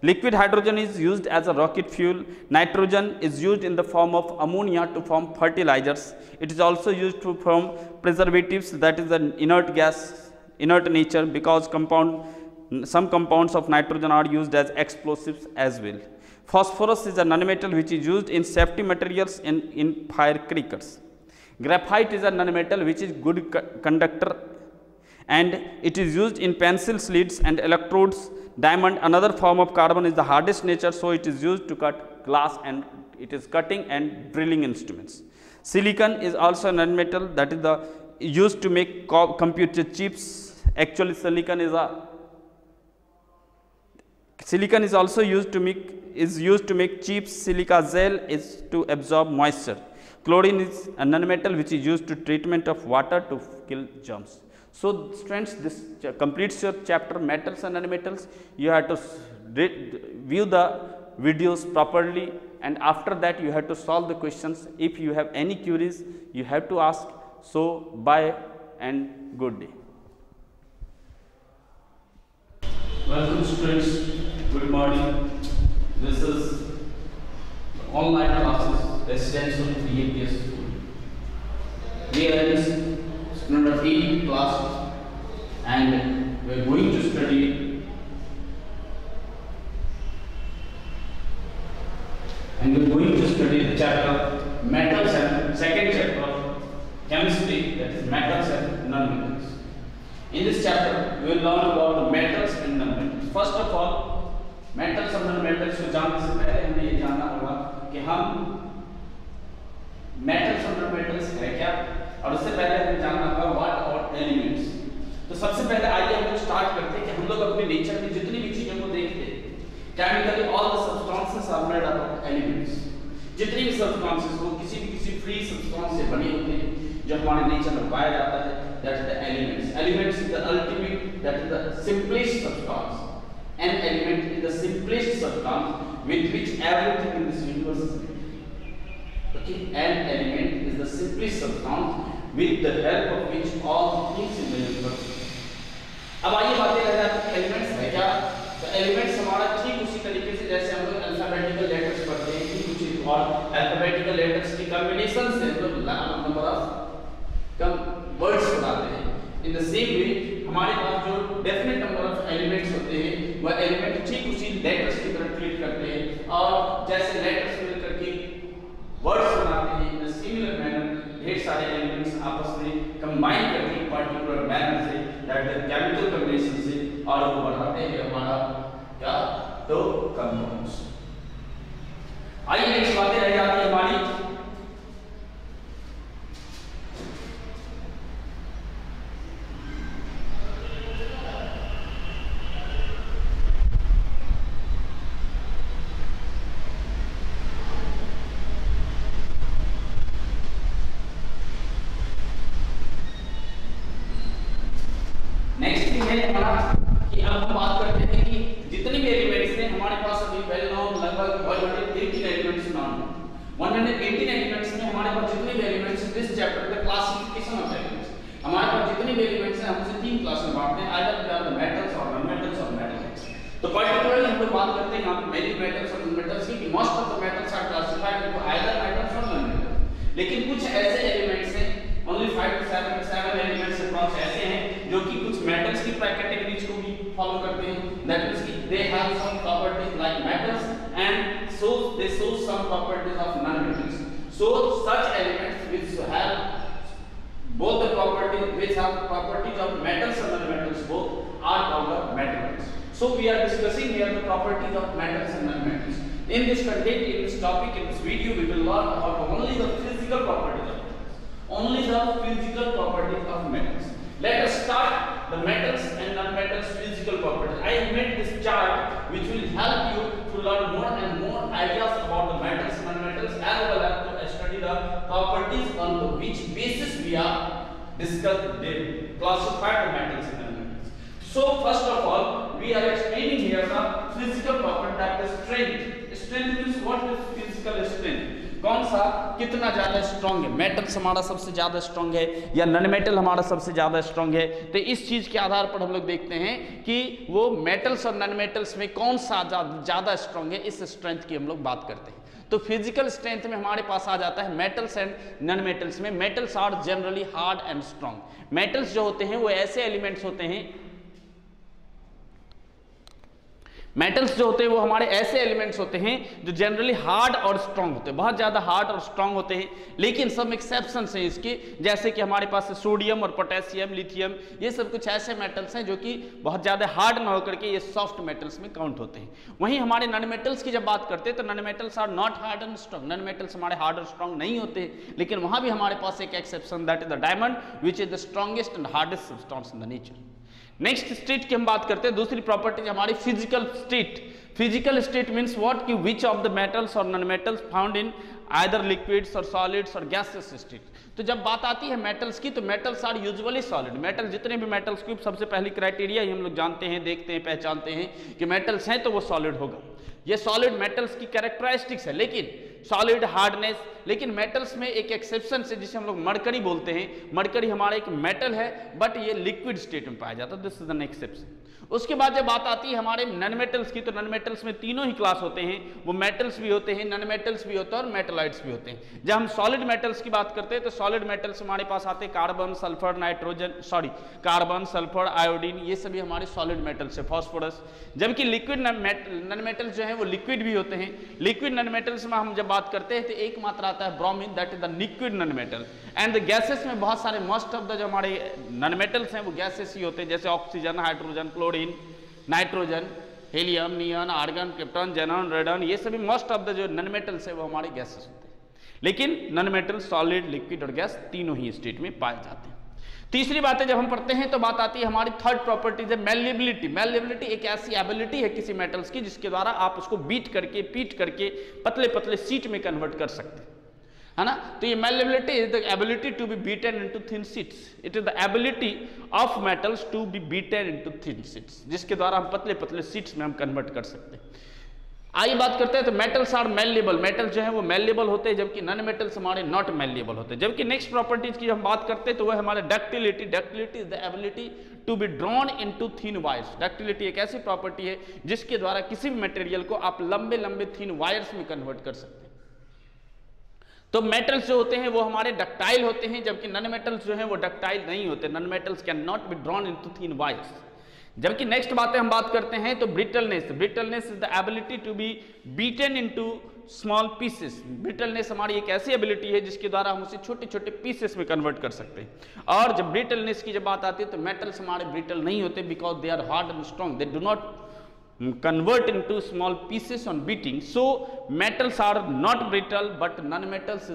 Liquid hydrogen is used as a rocket fuel. Nitrogen is used in the form of ammonia to form fertilizers. It is also used to form preservatives, that is an inert gas, inert nature, because some compounds of nitrogen are used as explosives as well. Phosphorus is a nonmetal which is used in safety materials in firecrackers. Graphite is a nonmetal which is good conductor and it is used in pencil slits and electrodes. Diamond, another form of carbon, is the hardest nature, so it is used to cut glass and it is cutting and drilling instruments. Silicon is also a nonmetal that is used to make computer chips. Actually, silicon is also used to make chips. Silica gel is to absorb moisture. Chlorine is a nonmetal which is used to treatment of water to kill germs. So students, this completes your chapter metals and nonmetals. You have to view the videos properly, and after that you have to solve the questions. If you have any queries, you have to ask. So bye and good day. Welcome students, good morning. This is the online classes residential EAPS school. We are in standard 8 class and we are going to study the chapter metals and second chapter of chemistry, that is metals and nonmetals. In this chapter, we will learn about metals and nonmetals. First of all, metals और nonmetals को जानने से पहले हमें ये जानना होगा कि हम मेटल्स और नॉन मेटल्स है क्या, और उससे पहले हमें जानना होगा व्हाट और एलिमेंट्स। तो सबसे पहले आइए हम लोग स्टार्ट करते हैं कि हम लोग अपने नेचर में जितनी भी चीजों को देखते हैं, chemically all the substances are made up of elements. जितनी भी सब्सटेंसेस वो किसी फ्री सब्सटेंस से बने होते हैं जो हमारे नेचर में पाया जाता है, that is the elements. Elements is the ultimate, that is the simplest substance. An element is the simplest substance with which everything in this universe is made. Okay, an element is the simplest substance with the help of which all things in the universe. अब आइए बातें करें आप elements है क्या। तो elements हमारा ठीक उसी तरीके से जैसे हम लोग अल्फाबेटिकल लेटर्स पढ़ते हैं, ठीक उसी और अल्फाबेटिकल लेटर्स की कॉम्बिनेशन से हम लोग नंबर ऑफ वर्ड्स बनाते हैं। इन द सेम वे हमारे पास जो डेफिनेट नंबर ऑफ एलिमेंट्स होते हैं वह एलिमेंट ठीक उसी लेटर्स की तरह ट्रीट करते हैं, और जैसे लेटर्स मिलकर के वर्ड्स बनाते हैं, इन सिमिलर मैनर ढेर सारे एलिमेंट्स आपस में कंबाइन करके पर्टिकुलर मैनर से, दैट द केमिकल कॉम्बिनेशन से, और वो बनाते हैं हमारा क्या, तो कंपाउंड्स। आइए नेक्स्ट बातें रह जाती है हमारी कि अब हम बात करते हैं कि जितने भी एलिमेंट्स हैं हमारे पास अभी वेल नोन लगभग 118 एलिमेंट्स नॉन 118 एलिमेंट्स में हमारे पास जितने भी एलिमेंट्स हैं this chapter the classification of elements, हमारे पास जितने भी एलिमेंट्स हैं हम उसे तीन क्लास में बांटते हैं, either they are the metals और नॉन मेटल्स और मेटल्स। तो पर्टिकुलरली हम लोग बात करते हैं यहां पे मेनी मेटल्स और नॉन मेटल्स की, most of the metals are classified into either metals और नॉन मेटल्स। लेकिन कुछ ऐसे एलिमेंट्स हैं, ओनली 5 to 7 एलिमेंट्स अप्रॉक्स ऐसे हैं जो कि कुछ मेटल्स की कैटेगरीज को भी फॉलो करते हैं, दैट मींस कि they have some properties like metals and so they show some properties of non metals. So such elements which have both the properties which have properties of metals and non-metals both are called the metals. So we are discussing here the properties of metals and non-metals. In this content, in this topic, in this video, we will learn about only the physical properties of metals. Only the physical properties of metals. Let us start the metals and non-metals physical properties. I have made this chart which will help you to learn more and more ideas about the metals and non-metals, as well as to study the properties on the which basis we are discussed the classified the metals and non-metals. So first of all, we are explaining here the physical property, that is strength. Strength means what is physical strength? कौन सा कितना ज्यादा strong है, metals हमारा सबसे ज्यादा strong है या नॉन मेटल हमारा सबसे ज्यादा स्ट्रांग है। तो इस चीज के आधार पर हम लोग देखते हैं कि वो मेटल्स और नॉन मेटल्स में कौन सा ज्यादा स्ट्रांग है, इस स्ट्रेंथ की हम लोग बात करते हैं। तो फिजिकल स्ट्रेंथ में हमारे पास आ जाता है मेटल्स एंड नॉन मेटल्स में। Metals are generally hard and strong. Metals जो होते हैं वो ऐसे एलिमेंट्स होते हैं, मेटल्स जो होते हैं वो हमारे ऐसे एलिमेंट्स होते हैं जो जनरली हार्ड और स्ट्रांग होते हैं, बहुत ज़्यादा हार्ड और स्ट्रांग होते हैं। लेकिन सब एक्सेप्शंस हैं इसके, जैसे कि हमारे पास सोडियम और पोटेशियम, लिथियम, ये सब कुछ ऐसे मेटल्स हैं जो कि बहुत ज़्यादा हार्ड ना होकर के ये सॉफ्ट मेटल्स में काउंट होते हैं। वहीं हमारे नॉन मेटल्स की जब बात करते हैं तो non metals are not hard and strong. Non metals हमारे हार्ड और स्ट्रांग नहीं होते, लेकिन वहाँ भी हमारे पास एक exception, that is the diamond which is the strongest and hardest substance in the nature. Next state की हम बात करते हैं, दूसरी प्रॉपर्टी हमारी physical state. Physical state means what, कि विच ऑफ द मेटल्स और non metals found in either liquids और सॉलिड्स और गैसेस स्टेट। तो जब बात आती है मेटल्स की तो metals are usually solid. Metal जितने भी मेटल्स की सबसे पहली क्राइटेरिया ही हम लोग जानते हैं, देखते हैं, पहचानते हैं कि मेटल्स हैं तो वो सॉलिड होगा। ये सॉलिड मेटल्स की कैरेक्टरिस्टिक्स है, लेकिन सॉलिड हार्डनेस। लेकिन मेटल्स में एक एक्सेप्शन से जिसे हम लोग मरकरी बोलते हैं, मरकरी हमारा एक मेटल है बट ये लिक्विड स्टेट में पाया जाता है, दिस इज एन एक्सेप्शन। उसके बाद जब बात आती है हमारे नॉन मेटल्स की, तो नॉन मेटल्स में तीनों ही क्लास होते हैं, वो मेटल्स भी होते हैं, नॉन मेटल्स भी होते हैं और मेटलाइट्स भी होते हैं। जब हम सॉलिड मेटल्स की बात करते हैं तो सॉलिड मेटल्स हमारे पास आते हैं carbon, sulphur, carbon, sulphur, iodine, ये सभी हमारे सॉलिड मेटल्स है, फॉस्फोरस। जबकि लिक्विड नॉन मेटल्स जो है वो लिक्विड भी होते हैं। लिक्विड नॉन मेटल्स में हम जब बात करते हैं तो एक मात्र आता है bromine, that is the liquid non metal. And the gases में बहुत सारे, मोस्ट ऑफ द जो हमारे नॉन मेटल्स हैं वो गैसेस ही होते हैं, जैसे oxygen, hydrogen, chlorine, nitrogen, helium, neon, argon, krypton, xenon, radon, ये सभी मोस्ट ऑफ द जो नॉन मेटल्स है वो हमारे गैसेस होते हैं। लेकिन नॉन मेटल, सॉलिड, लिक्विड और गैस तीनों ही स्टेट में पाए जाते हैं। तीसरी बात है, जब हम पढ़ते हैं तो बात आती है हमारी थर्ड प्रॉपर्टीज है मेल्लेबिलिटी। मेल्लेबिलिटी एक ऐसी एबिलिटी है किसी मेटल्स की जिसके द्वारा आप उसको बीट करके, पीट करके पतले पतले शीट में कन्वर्ट कर सकते हैं, है ना। तो ये malleability is the ability to be beaten into thin sheets. It is the ability of metals to be beaten into thin sheets, जिसके द्वारा हम पतले पतले शीट्स में हम कन्वर्ट कर सकते हैं। आइए बात करते हैं, तो मेटल्स आर मेल्लेबल। मेटल जो है वो मेल्लेबल होते हैं, जबकि नॉन मेटल्स हमारे नॉट मेल्लेबल होते हैं। जबकि नेक्स्ट प्रॉपर्टीज की हम बात करते हैं तो वह हमारे ductility. Ductility is the ability to be drawn into thin wires. Ductility एक ऐसी प्रॉपर्टी है जिसके द्वारा किसी भी मटेरियल को आप लंबे लंबे थिन वायर्स में कन्वर्ट कर सकते हैं। तो मेटल्स जो होते हैं वो हमारे डक्टाइल होते हैं, जबकि नॉन मेटल्स जो हैं वो डक्टाइल नहीं होते। Non metals can not be drawn into thin wires. जबकि नेक्स्ट बातें हम बात करते हैं तो brittleness. Brittleness is the ability to be beaten into small pieces. Brittleness हमारी एक ऐसी एबिलिटी है जिसके द्वारा हम उसे छोटे छोटे पीसेस में कन्वर्ट कर सकते हैं। और जब ब्रिटलनेस की जब बात आती है तो मेटल्स हमारे ब्रिटल नहीं होते, because they are hard and strong, they do not convert into small pieces on beating. So metals are not brittle, but non-metals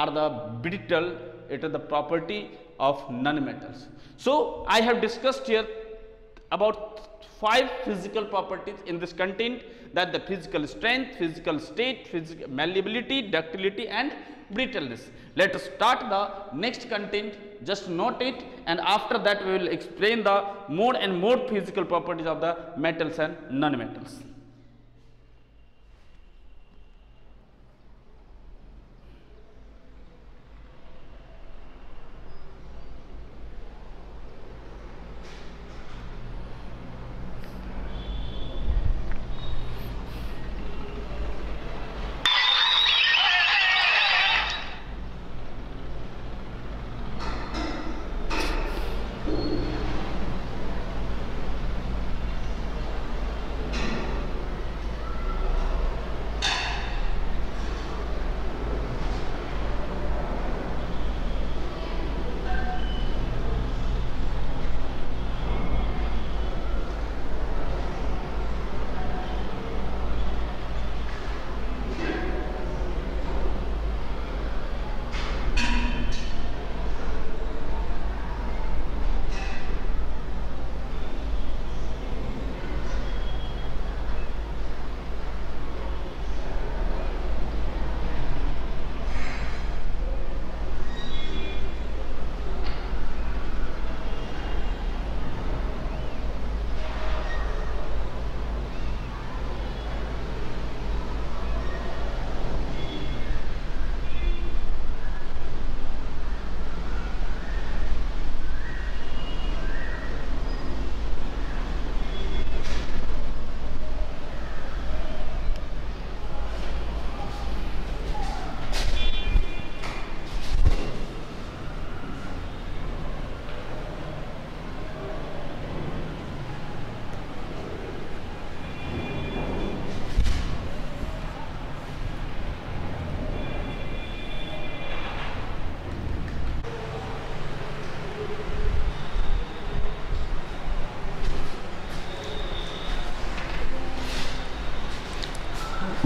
are the brittle. It is the property of non-metals. So I have discussed here about 5 physical properties in this content, that the physical strength, physical state, physical malleability, ductility and brittleness. Let us start the next content. Just note it, and after that we will explain the more and more physical properties of the metals and non-metals.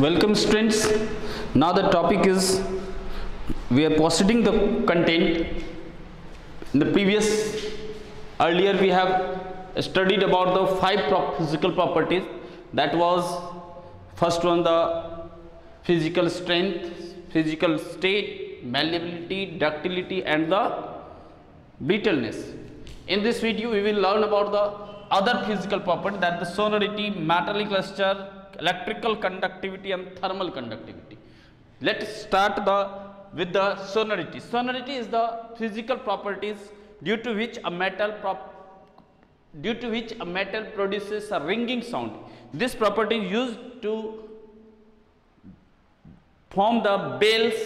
Welcome students. Now the topic is, we are proceeding the content. In the previous, earlier we have studied about the 5 physical properties. That was first one, the physical strength, physical state, malleability, ductility and the brittleness. In this video we will learn about the other physical property, that the sonority, metallic luster, electrical conductivity and thermal conductivity. Let us start with the sonority. Sonority is the physical properties due to which a metal produces a ringing sound. This property is used to form the bells.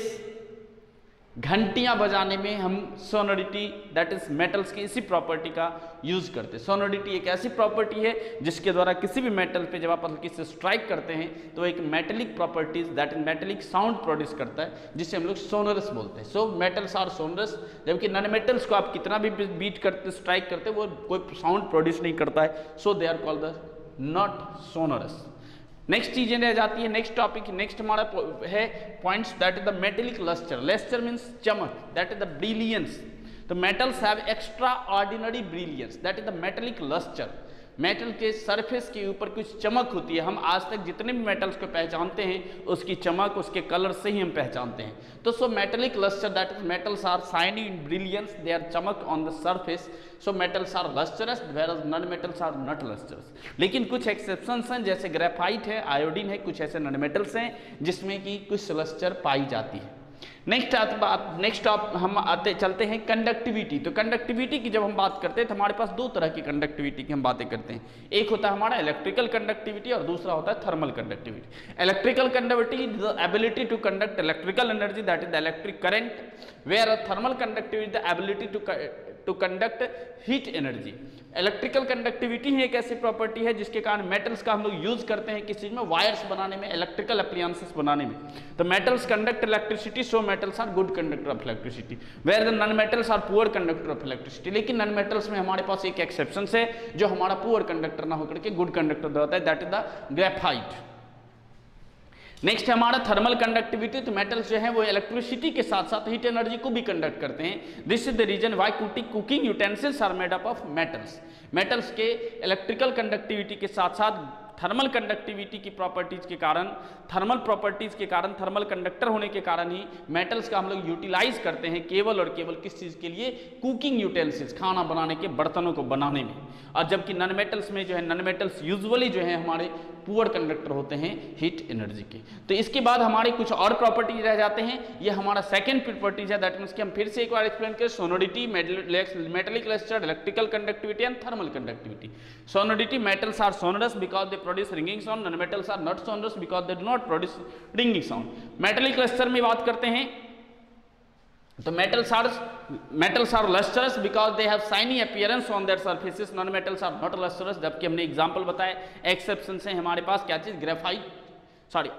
घंटियां बजाने में हम sonority, that is metals की इसी property का use करते हैं। Sonority एक ऐसी प्रॉपर्टी है जिसके द्वारा किसी भी मेटल पे जब आप हल्की से स्ट्राइक करते हैं तो एक metallic properties, that is metallic sound produce करता है, जिसे हम लोग सोनोरस बोलते हैं। सो मेटल्स आर सोनोरस, जबकि नॉन मेटल्स को आप कितना भी बीट करते, स्ट्राइक करते, वो कोई साउंड प्रोड्यूस नहीं करता है। So they are called the not sonorous. Next चीजें रह जाती है, नेक्स्ट टॉपिक, नेक्स्ट हमारा है points, that is the metallic lustre. Lustre means चमक, that is the brilliance. The metals have extraordinary brilliance, that is the metallic lustre. Metal के surface के ऊपर कुछ चमक होती है। हम आज तक जितने भी मेटल्स को पहचानते हैं उसकी चमक, उसके कलर से ही हम पहचानते हैं। तो so metallic lustre, that is metals are shiny in brilliance, they are चमक on the surface, so metals are lustrous whereas non metals are not lustrous. लेकिन कुछ एक्सेप्शंस हैं, जैसे ग्रेफाइट है, आयोडीन है, कुछ ऐसे नॉन मेटल्स हैं जिसमें कि कुछ लस्टर पाई जाती है। नेक्स्ट हम चलते हैं कंडक्टिविटी। तो कंडक्टिविटी की जब हम बात करते हैं तो हमारे पास दो तरह की कंडक्टिविटी की हम बातें करते हैं। एक होता है हमारा इलेक्ट्रिकल कंडक्टिविटी और दूसरा होता है thermal conductivity. Electrical conductivity is the ability to conduct electrical energy, that is the electric current, where thermal conductivity the ability to conduct heat energy. Electrical conductivity ही एक ऐसी प्रॉपर्टी है जिसके कारण मेटल्स का हम लोग यूज करते हैं किस चीज में, वायर्स बनाने में, इलेक्ट्रिकल अप्लायंसेस बनाने में। तो metals conduct electricity, so metals are good conductor of electricity, where the non metals are poor conductor of electricity. लेकिन नॉन मेटल्स में हमारे पास एक एक्सेप्शन है जो हमारा पुअर कंडक्टर ना होकर के गुड कंडक्टर होता है, that is the graphite. Next है हमारा थर्मल कंडक्टिविटी। तो मेटल्स जो है वो इलेक्ट्रिसिटी के साथ साथ हीट एनर्जी को भी कंडक्ट करते हैं। This is the reason why cooking utensils are made up of metals. Metals के इलेक्ट्रिकल कंडक्टिविटी के साथ साथ थर्मल कंडक्टिविटी की प्रॉपर्टीज के कारण, थर्मल प्रॉपर्टीज के कारण, थर्मल कंडक्टर होने के कारण ही मेटल्स का हम लोग यूटिलाइज करते हैं केवल और केवल किस चीज के लिए, कुकिंग यूटेंसिल्स, खाना बनाने के बर्तनों को बनाने में। और जबकि नॉन मेटल्स में जो है, नॉन मेटल्स यूजुअली जो है हमारे पुअर कंडक्टर होते हैं हीट एनर्जी के। तो इसके बाद हमारे कुछ और प्रॉपर्टीज रह जाते हैं, ये हमारा सेकंड प्रॉपर्टीज है, दैट मींस कि हम फिर से एक बार एक्सप्लेन करें, sonority, metallic lustre, electrical conductivity and thermal conductivity. Sonority, metals are sonorous because they produce ringing sound, non metals are not sonorous because they do not produce ringing sound। Metallic luster में बात करते हैं तो metals are lustrous because they have shiny appearance on their surfaces, non metals are not lustrous। जबकि हमने example बताया, exception है हमारे पास क्या चीज,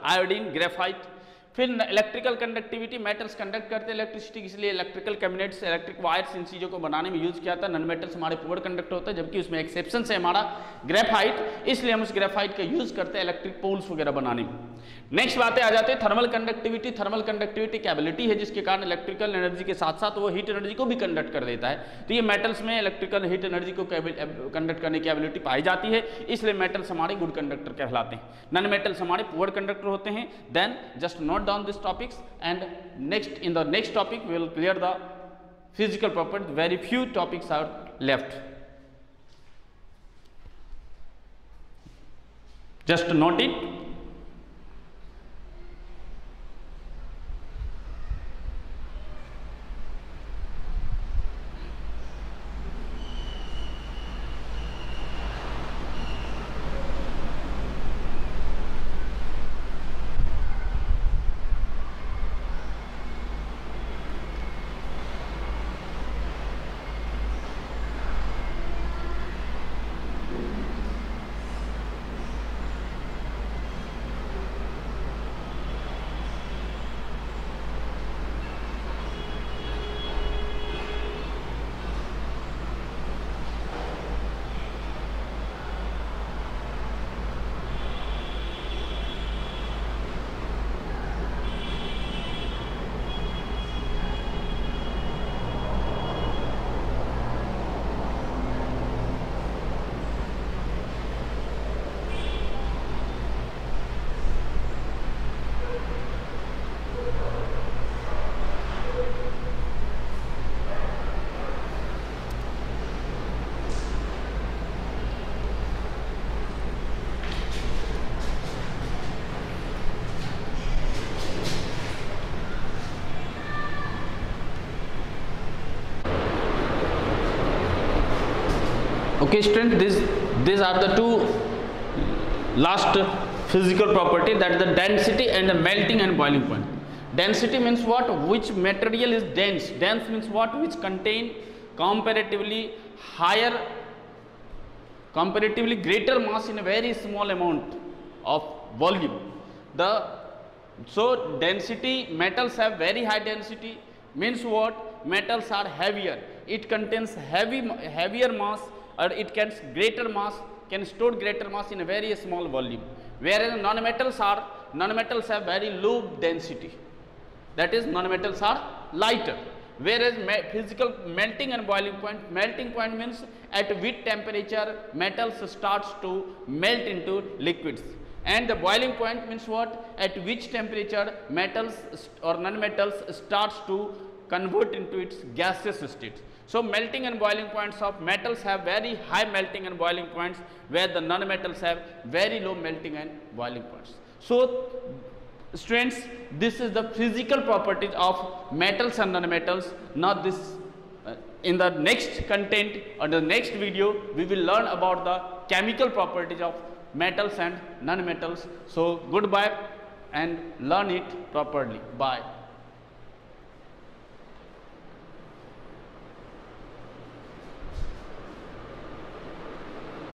आयोडीन, ग्रेफाइट। फिर इलेक्ट्रिकल कंडक्टिविटी, मेटल्स कंडक्ट करते हैं इलेक्ट्रिसिटी, इसलिए इलेक्ट्रिकल कैबिनेट्स, इलेक्ट्रिक वायर्स, इन चीज़ों को बनाने में यूज किया था। नॉन मेटल्स हमारे पुअर कंडक्टर होता है, जबकि उसमें एक्सेप्शन है हमारा ग्रेफाइट, इसलिए हम उस ग्रेफाइट का यूज करते हैं इलेक्ट्रिक पोल्स वगैरह बनाने में। नेक्स्ट बातें आ जाते हैं thermal conductivity. Thermal conductivity capability है जिसके कारण इलेक्ट्रिकल एनर्जी के साथ साथ वो हीट एनर्जी को भी कंडक्ट कर देता है। तो ये मेटल्स में इलेक्ट्रिकल हीट एनर्जी को कंडक्ट करने की एबिलिटी पाई जाती है, इसलिए मेटल्स हमारे गुड कंडक्टर कहलाते हैं। नॉन मेटल्स हमारे पुअर कंडक्टर होते हैं। Then just note down this topics and in the next topic we will clear the physical properties. Very few topics are left, just note it. Okay student, these are the two last physical property, that is the density and the melting and boiling point. Density means what? Which material is dense. Dense means what? Which contain comparatively greater mass in a very small amount of volume. So density, metals have very high density, means what? Metals are heavier, it contains heavier mass, or it can greater mass, can store greater mass in a very small volume. whereas non-metals have very low density. That is, non-metals are lighter. Whereas physical melting and boiling point means at which temperature metals starts to melt into liquids, and the boiling point means what? At which temperature metals or non-metals starts to convert into its gaseous states. So melting and boiling points of metals have very high melting and boiling points, where the non-metals have very low melting and boiling points. So students, this is the physical properties of metals and non-metals. Now this in the next content or the next video we will learn about the chemical properties of metals and non-metals. So goodbye and learn it properly. Bye.